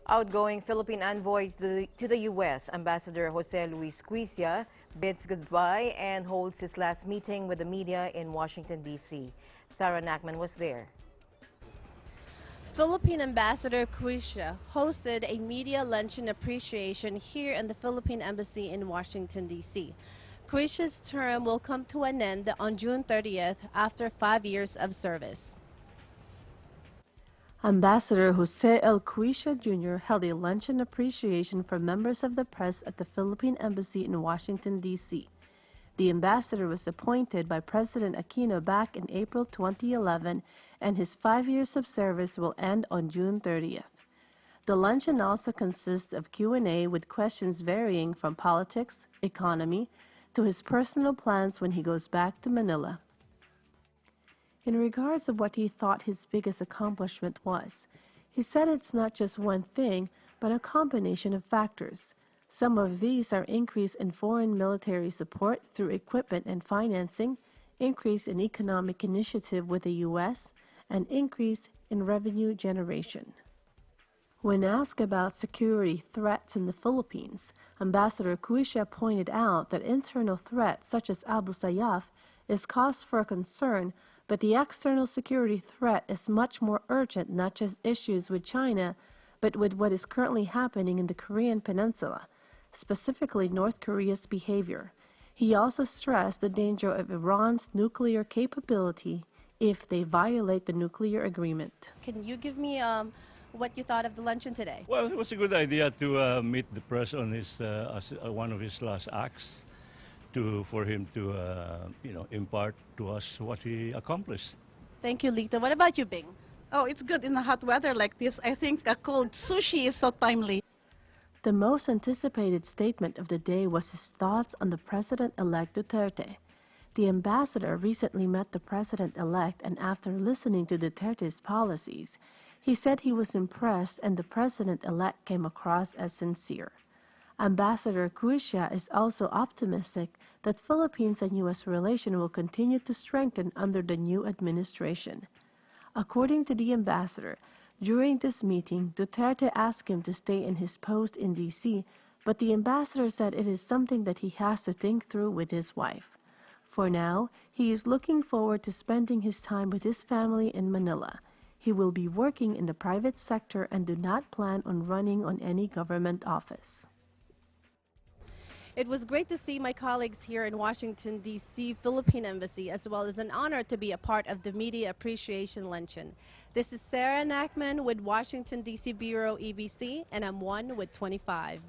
Outgoing Philippine envoy to the U.S., Ambassador Jose Luis Cuisia, bids goodbye and holds his last meeting with the media in Washington, D.C. Sarah Nacman was there. Philippine Ambassador Cuisia hosted a media luncheon appreciation here in the Philippine Embassy in Washington, D.C. Cuisia's term will come to an end on June 30th after 5 years of service. Ambassador Jose L. Cuisia Jr. held a luncheon appreciation for members of the press at the Philippine Embassy in Washington, D.C. The ambassador was appointed by President Aquino back in April 2011, and his 5 years of service will end on June 30th. The luncheon also consists of Q&A with questions varying from politics, economy, to his personal plans when he goes back to Manila. In regards of what he thought his biggest accomplishment was, he said it's not just one thing, but a combination of factors. Some of these are increase in foreign military support through equipment and financing, increase in economic initiative with the U.S., and increase in revenue generation. When asked about security threats in the Philippines, Ambassador Cuisia pointed out that internal threats such as Abu Sayyaf is cause for concern, but the external security threat is much more urgent, not just issues with China, but with what is currently happening in the Korean Peninsula, specifically North Korea's behavior. He also stressed the danger of Iran's nuclear capability if they violate the nuclear agreement. Can you give me what you thought of the luncheon today? Well, it was a good idea to meet the press on his one of his last acts, for him to impart to us what he accomplished. Thank you, Lita. What about you, Bing? Oh, it's good in the hot weather like this. I think a cold sushi is so timely. The most anticipated statement of the day was his thoughts on the President-elect Duterte. The ambassador recently met the President-elect, and after listening to Duterte's policies, he said he was impressed and the President-elect came across as sincere. Ambassador Cuisia is also optimistic that Philippines and U.S. relations will continue to strengthen under the new administration. According to the ambassador, during this meeting, Duterte asked him to stay in his post in D.C., but the ambassador said it is something that he has to think through with his wife. For now, he is looking forward to spending his time with his family in Manila. He will be working in the private sector and do not plan on running on any government office. It was great to see my colleagues here in Washington, D.C. Philippine Embassy, as well as an honor to be a part of the Media Appreciation Luncheon. This is Sarah Nacman with Washington, D.C. Bureau EBC, and I'm 1 with 25.